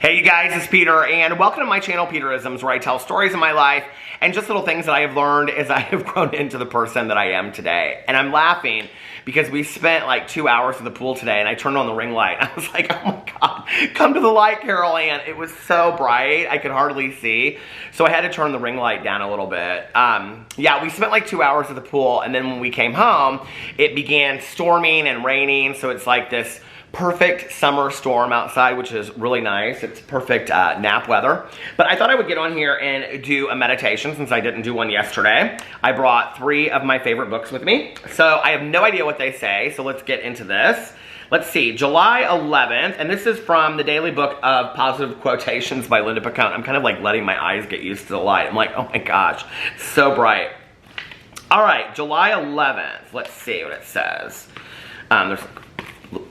Hey you guys, it's Peter, and welcome to my channel, Peterisms, where I tell stories of my life and just little things that I have learned as I have grown into the person that I am today. And I'm laughing because we spent like 2 hours at the pool today, and I turned on the ring light. I was like, oh my God, come to the light, Carol Ann. It was so bright, I could hardly see. So I had to turn the ring light down a little bit. Yeah, we spent like 2 hours at the pool, and then when we came home, it began storming and raining, so it's like this perfect summer storm outside, which is really nice. It's perfect nap weather. But I thought I would get on here and do a meditation since I didn't do one yesterday. I brought 3 of my favorite books with me. So I have no idea what they say, so let's get into this. Let's see, July 11th, and this is from the Daily Book of Positive Quotations by Linda Picone. I'm kind of like letting my eyes get used to the light. I'm like, oh my gosh, it's so bright. All right, July 11th, let's see what it says. There's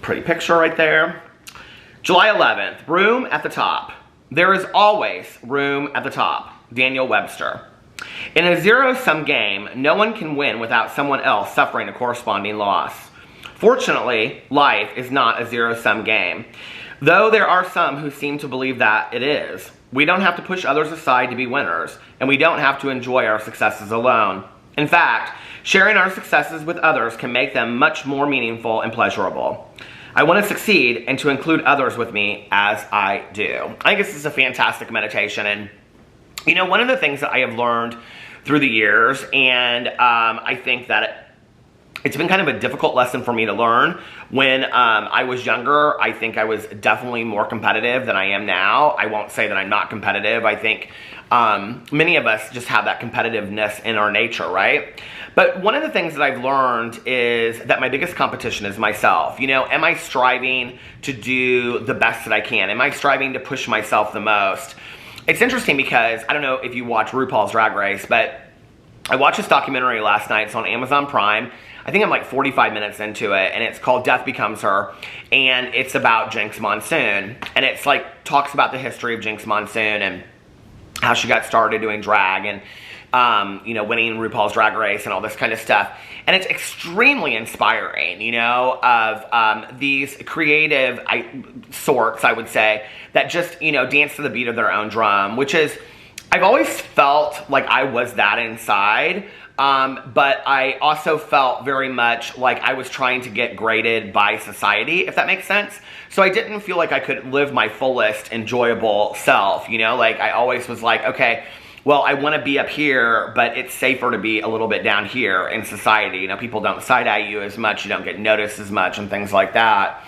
pretty picture right there. July 11th, room at the top. There is always room at the top. Daniel Webster. In a zero-sum game, no one can win without someone else suffering a corresponding loss. Fortunately, life is not a zero-sum game, though there are some who seem to believe that it is. We don't have to push others aside to be winners, and we don't have to enjoy our successes alone. In fact, sharing our successes with others can make them much more meaningful and pleasurable. I want to succeed and to include others with me as I do. I think this is a fantastic meditation, and you know, one of the things that I have learned through the years, and I think that it's been kind of a difficult lesson for me to learn. When I was younger, I think I was definitely more competitive than I am now. I won't say that I'm not competitive. I think many of us just have that competitiveness in our nature, right? But one of the things that I've learned is that my biggest competition is myself. You know, am I striving to do the best that I can? Am I striving to push myself the most? It's interesting because, I don't know if you watch RuPaul's Drag Race, but I watched this documentary last night. It's on Amazon Prime. I think I'm like 45 minutes into it, and it's called Death Becomes Her, and it's about Jinx Monsoon, and it's like talks about the history of Jinx Monsoon and how she got started doing drag and you know, winning RuPaul's Drag Race and all this kind of stuff. And it's extremely inspiring, you know, of these creative sorts, I would say, that just, you know, dance to the beat of their own drum, which is, I've always felt like I was that inside, but I also felt very much like I was trying to get graded by society, if that makes sense. So I didn't feel like I could live my fullest, enjoyable self, you know? Like, I always was like, okay, well, I want to be up here, but it's safer to be a little bit down here in society. You know, people don't side-eye you as much, you don't get noticed as much, and things like that.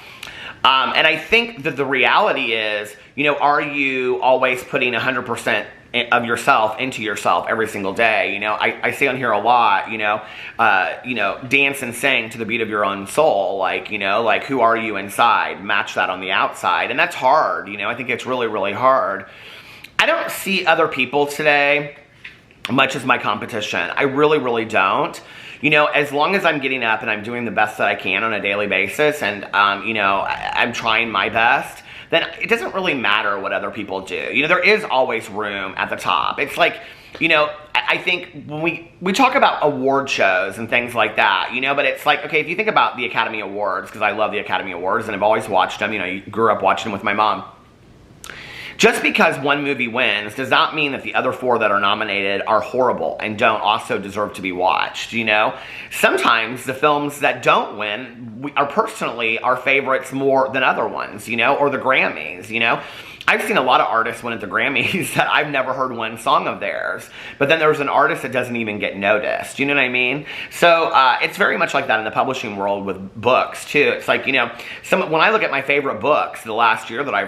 And I think that the reality is, you know, are you always putting 100% of yourself into yourself every single day? You know, I say on here a lot, you know, dance and sing to the beat of your own soul. Like, you know, like, who are you inside? Match that on the outside. And that's hard, you know, I think it's really, really hard. I don't see other people today much as my competition. I really, really don't. You know, as long as I'm getting up and I'm doing the best that I can on a daily basis, and, you know, I'm trying my best, then it doesn't really matter what other people do. You know, there is always room at the top. It's like, you know, I think when we talk about award shows and things like that, you know, but it's like, okay, if you think about the Academy Awards, because I love the Academy Awards and I've always watched them, you know, you grew up watching them with my mom. Just because one movie wins does not mean that the other 4 that are nominated are horrible and don't also deserve to be watched, you know? Sometimes the films that don't win are personally our favorites more than other ones, you know, or the Grammys, you know? I've seen a lot of artists win at the Grammys that I've never heard one song of theirs, but then there's an artist that doesn't even get noticed, you know what I mean? So it's very much like that in the publishing world with books too. It's like, you know, when I look at my favorite books the last year that I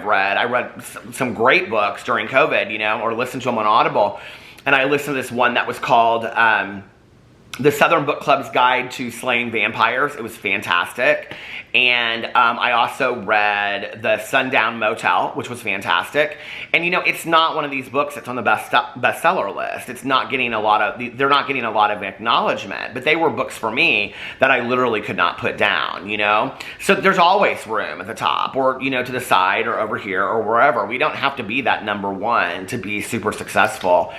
read some great books during COVID, you know, or listened to them on Audible, and I listened to this one that was called The Southern Book Club's Guide to Slaying Vampires. It was fantastic. And I also read The Sundown Motel, which was fantastic. And you know, it's not one of these books that's on the bestseller list. It's not getting a lot of, they're not getting a lot of acknowledgement, but they were books for me that I literally could not put down, you know? So there's always room at the top, or, you know, to the side, or over here, or wherever. We don't have to be that number 1 to be super successful.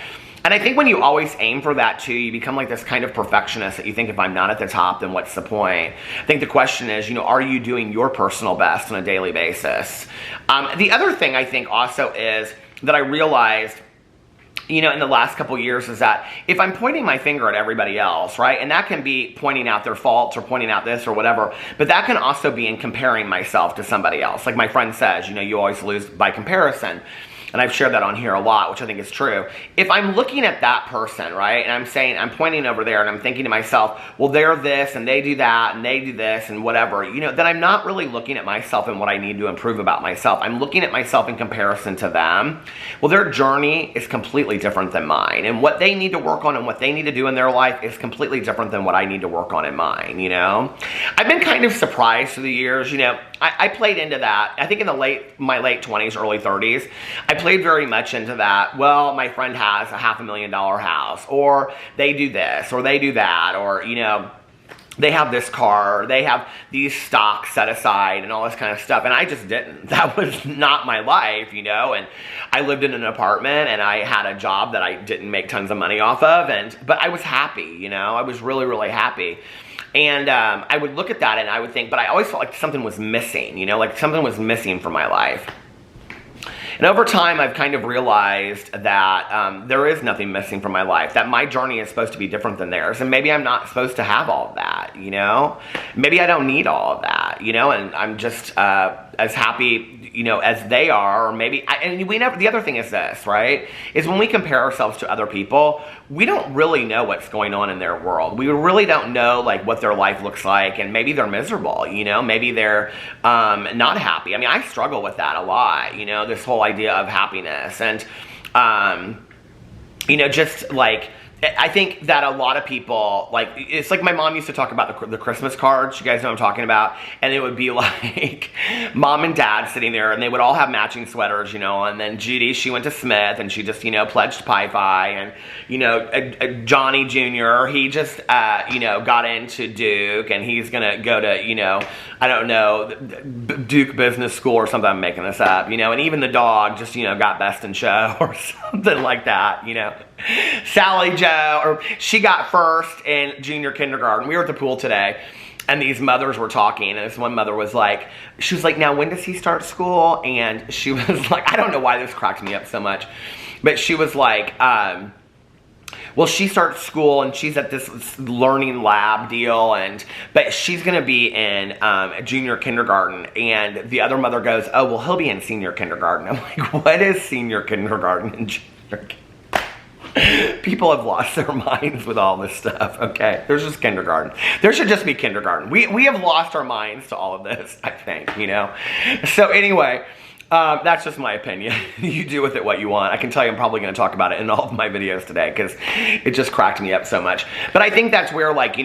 And I think when you always aim for that too, you become like this kind of perfectionist that you think, if I'm not at the top, then what's the point? I think the question is, are you doing your personal best on a daily basis? The other thing I think also is that I realized, in the last couple years, is that if I'm pointing my finger at everybody else, right, and that can be pointing out their faults or pointing out this or whatever, but that can also be in comparing myself to somebody else. Like my friend says, you always lose by comparison. And I've shared that on here a lot, which I think is true. If I'm looking at that person, right, and I'm pointing over there and I'm thinking to myself, well, they're this and they do that and they do this and whatever, then I'm not really looking at myself and what I need to improve about myself. I'm looking at myself in comparison to them. Well, their journey is completely different than mine. And what they need to work on and what they need to do in their life is completely different than what I need to work on in mine, I've been kind of surprised through the years, I played into that. I think in my late 20s, early 30s, I played very much into that. Well, my friend has a $500,000 house, or they do this, or they do that, or, they have this car, or they have these stocks set aside and all this kind of stuff. And I just didn't. That was not my life, and I lived in an apartment and I had a job that I didn't make tons of money off of. But I was happy, I was really, really happy. And I would look at that and I would think, but I always felt like something was missing, like something was missing from my life. And over time, I've kind of realized that there is nothing missing from my life, that my journey is supposed to be different than theirs. And maybe I'm not supposed to have all of that, Maybe I don't need all of that, and I'm just as happy, as they are, or maybe, the other thing is this, right, is when we compare ourselves to other people, we don't really know what's going on in their world. We really don't know, like, what their life looks like, and maybe they're miserable, maybe they're not happy. I mean, I struggle with that a lot, this whole idea of happiness, and, just, like, I think that a lot of people, like, it's like my mom used to talk about the Christmas cards. You guys know what I'm talking about? And it would be like mom and dad sitting there, and they would all have matching sweaters, and then Judy, she went to Smith, and she just, pledged Pi-Phi, and, Johnny Jr., he just, got into Duke, and he's gonna go to, I don't know, Duke Business School or something. I'm making this up, and even the dog just, got Best in Show or something like that, Sally Joe, or she got first in junior kindergarten. We were at the pool today, and these mothers were talking, and this one mother was like, she was like, now when does he start school? And she was like, I don't know why this cracked me up so much, but she was like, well, she starts school and she's at this learning lab deal, but she's going to be in junior kindergarten. And the other mother goes, oh, well, he'll be in senior kindergarten. I'm like, what is senior kindergarten and junior kindergarten? People have lost their minds with all this stuff, okay? There's just kindergarten. There should just be kindergarten. We have lost our minds to all of this, I think, So anyway, that's just my opinion. You do with it what you want. I can tell you I'm probably going to talk about it in all of my videos today because it just cracked me up so much. But I think that's where, like,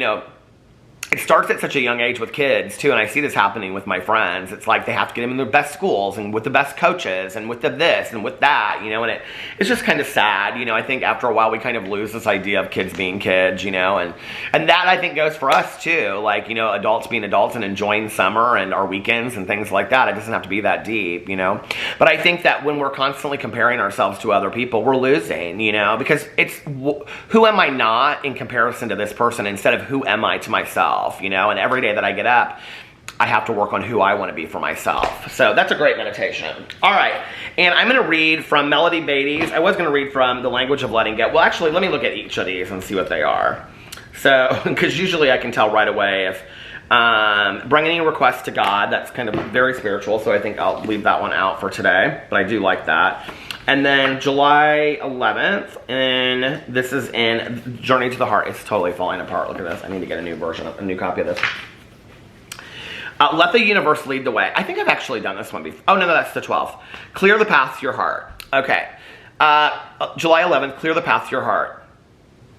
it starts at such a young age with kids, too, and I see this happening with my friends. It's like they have to get them in the best schools and with the best coaches and with the this and with that, and it's just kind of sad, I think after a while we kind of lose this idea of kids being kids, and that I think goes for us, too, like, adults being adults and enjoying summer and our weekends and things like that. It doesn't have to be that deep, But I think that when we're constantly comparing ourselves to other people, we're losing, because it's who am I not in comparison to this person instead of who am I to myself. And every day that I get up, I have to work on who I want to be for myself. So that's a great meditation. All right, and I'm going to read from Melody Beatty's. I was going to read from The Language of Letting Go. Well, actually, let me look at each of these and see what they are. So, because usually I can tell right away if bring any requests to God. That's kind of very spiritual, so I think I'll leave that one out for today, but I do like that. And then July 11th, and this is in Journey to the Heart. It's totally falling apart. Look at this. I need to get a new version, a new copy of this. Let the universe lead the way. I think I've actually done this one before. Oh, no, that's the 12th. Clear the path to your heart. Okay. July 11th, clear the path to your heart.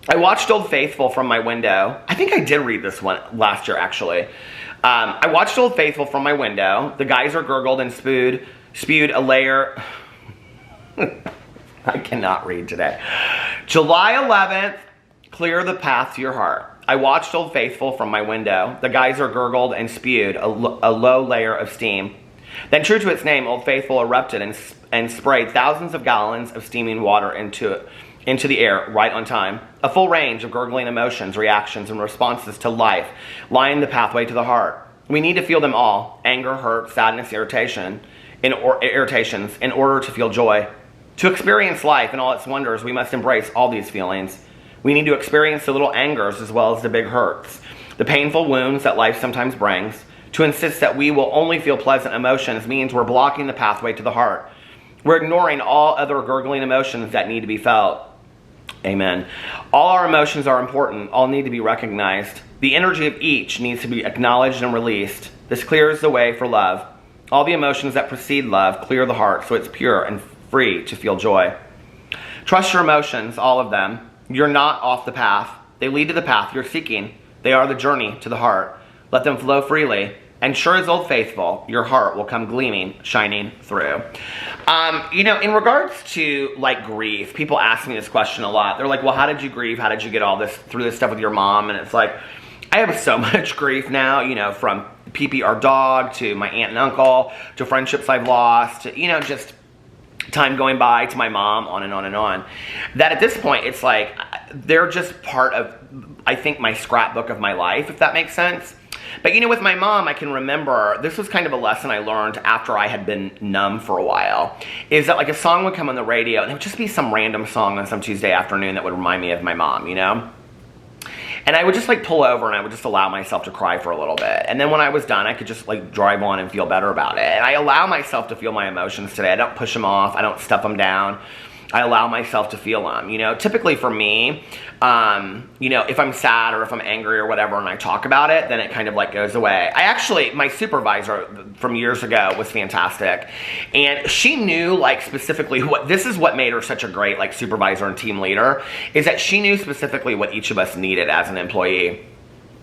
I watched Old Faithful from my window. I think I did read this one last year, actually. I watched Old Faithful from my window. The geyser gurgled and spewed a layer... I cannot read today. July 11th, clear the path to your heart. I watched Old Faithful from my window. The geyser gurgled and spewed a low layer of steam. Then, true to its name, Old Faithful erupted and sprayed thousands of gallons of steaming water into into the air right on time. A full range of gurgling emotions, reactions, and responses to life line the pathway to the heart. We need to feel them all: anger, hurt, sadness, irritations, in order to feel joy. To experience life and all its wonders, we must embrace all these feelings. We need to experience the little angers as well as the big hurts, the painful wounds that life sometimes brings. To insist that we will only feel pleasant emotions means we're blocking the pathway to the heart. We're ignoring all other gurgling emotions that need to be felt. Amen. All our emotions are important. All need to be recognized. The energy of each needs to be acknowledged and released. This clears the way for love. All the emotions that precede love clear the heart so it's pure and free to feel joy. Trust your emotions, all of them. You're not off the path. They lead to the path you're seeking. They are the journey to the heart. Let them flow freely. And sure as old faithful, your heart will come gleaming, shining through. In regards to like grief, people ask me this question a lot. They're like, well, how did you grieve? How did you get all this through this stuff with your mom? And it's like, I have so much grief now, from Pee-Pee, our dog, to my aunt and uncle, to friendships I've lost, to, just time going by, to my mom, on and on and on. That at this point, it's like, they're just part of, I think, my scrapbook of my life, if that makes sense. But with my mom, I can remember, this was kind of a lesson I learned after I had been numb for a while, is that like a song would come on the radio, and it would just be some random song on some Tuesday afternoon that would remind me of my mom, And I would just like pull over and I would just allow myself to cry for a little bit. And then when I was done, I could just like drive on and feel better about it. And I allow myself to feel my emotions today. I don't push them off. I don't stuff them down. I allow myself to feel them. Typically for me, if I'm sad or if I'm angry or whatever and I talk about it, then it kind of like goes away. My supervisor from years ago was fantastic. And she knew like specifically this is what made her such a great like supervisor and team leader, is that she knew specifically what each of us needed as an employee.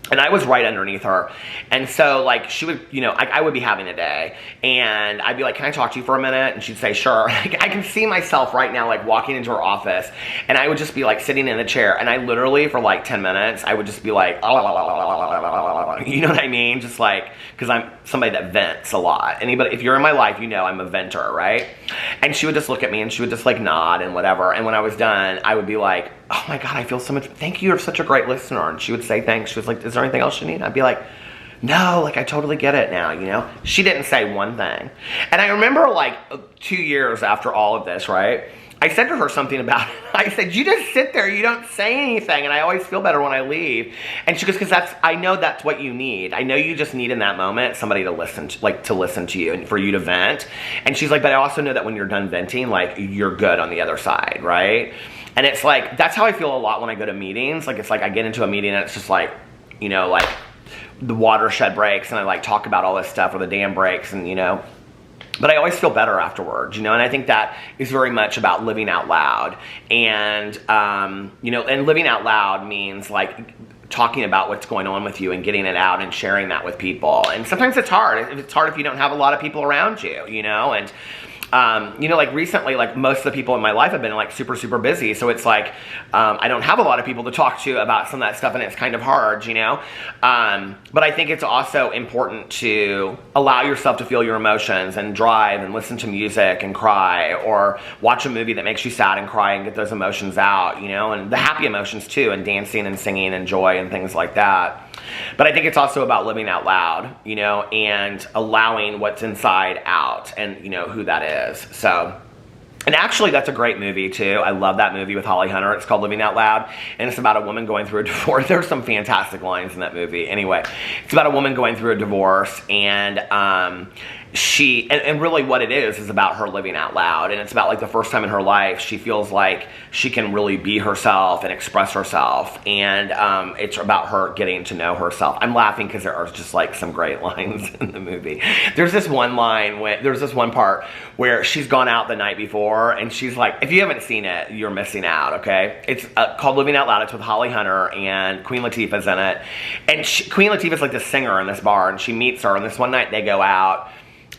And I was right underneath her. And so, like, she would, I would be having a day. And I'd be like, can I talk to you for a minute? And she'd say, sure. I can see myself right now, like, walking into her office. And I would just be, like, sitting in the chair. And I literally, for, like, 10 minutes, I would just be like, you know what I mean? Just, like, because I'm somebody that vents a lot. If you're in my life, I'm a venter, right? And she would just look at me and she would just, like, nod and whatever. And when I was done, I would be like, oh my God, I feel so much, thank you, you're such a great listener. And she would say thanks. She was like, is there anything else you need? I'd be like, no, like I totally get it now, She didn't say one thing. And I remember like 2 years after all of this, right? I said to her something about it. I said, you just sit there, you don't say anything, and I always feel better when I leave. And she goes, because I know that's what you need. I know you just need in that moment somebody to listen to you and for you to vent. And she's like, but I also know that when you're done venting, like you're good on the other side, right? And it's like, that's how I feel a lot when I go to meetings. Like, it's like I get into a meeting and it's just like, like the watershed breaks and I like talk about all this stuff, or the dam breaks, and but I always feel better afterwards, and I think that is very much about living out loud. And, and living out loud means like talking about what's going on with you and getting it out and sharing that with people. And sometimes it's hard. It's hard if you don't have a lot of people around you, and like recently, like most of the people in my life have been like super, super busy. So it's like, I don't have a lot of people to talk to about some of that stuff, and it's kind of hard, but I think it's also important to allow yourself to feel your emotions and drive and listen to music and cry, or watch a movie that makes you sad and cry and get those emotions out, and the happy emotions too, and dancing and singing and joy and things like that. But I think it's also about living out loud, and allowing what's inside out, and who that is. So, and actually that's a great movie too. I love that movie with Holly Hunter. It's called Living Out Loud, and it's about a woman going through a divorce. There's some fantastic lines in that movie. Anyway, it's about a woman going through a divorce, and and really what it is about her living out loud. And it's about like the first time in her life she feels like she can really be herself and express herself. And it's about her getting to know herself. I'm laughing because there are just like some great lines in the movie. There's this one part where she's gone out the night before, and she's like, if you haven't seen it, you're missing out, okay? It's called Living Out Loud. It's with Holly Hunter, and Queen Latifah's in it. And Queen Latifah's like this singer in this bar, and she meets her, and this one night they go out,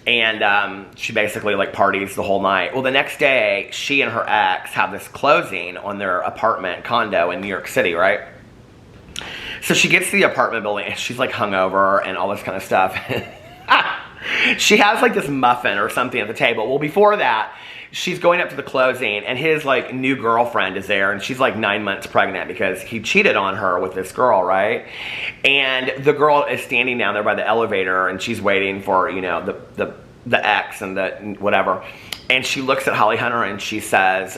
and she basically like parties the whole night. Well, the next day, she and her ex have this closing on their apartment condo in New York City, right? So she gets to the apartment building, and she's like hungover and all this kind of stuff. She has like this muffin or something at the table. Well, before that, she's going up to the closing, and his like new girlfriend is there, and she's like 9 months pregnant because he cheated on her with this girl, right? And the girl is standing down there by the elevator, and she's waiting for, you know, the ex and the whatever. And she looks at Holly Hunter and she says,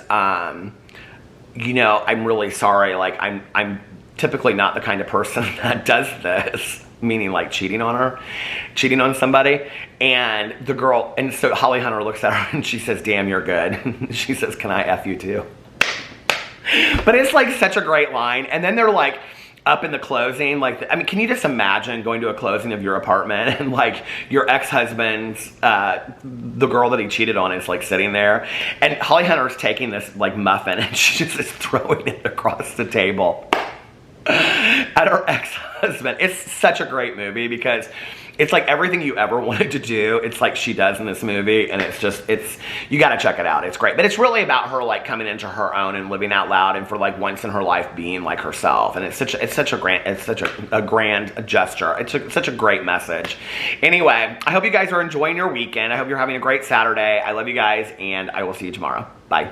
you know, I'm really sorry. Like, I'm typically not the kind of person that does this. Meaning like cheating on somebody. And the girl, and so Holly Hunter looks at her and she says, damn, you're good. She says, can I F you too? But it's like such a great line. And then they're like up in the closing, like, I mean, can you just imagine going to a closing of your apartment and like your ex-husband's, the girl that he cheated on is like sitting there, and Holly Hunter's taking this like muffin and she's just throwing it across the table at her ex-husband. It's such a great movie because it's like everything you ever wanted to do, it's like she does in this movie, and you gotta check it out. It's great. But it's really about her like coming into her own and living out loud, and for like once in her life being like herself. And it's such a grand gesture. It's such a great message. Anyway, I hope you guys are enjoying your weekend. I hope you're having a great Saturday. I love you guys, and I will see you tomorrow. Bye.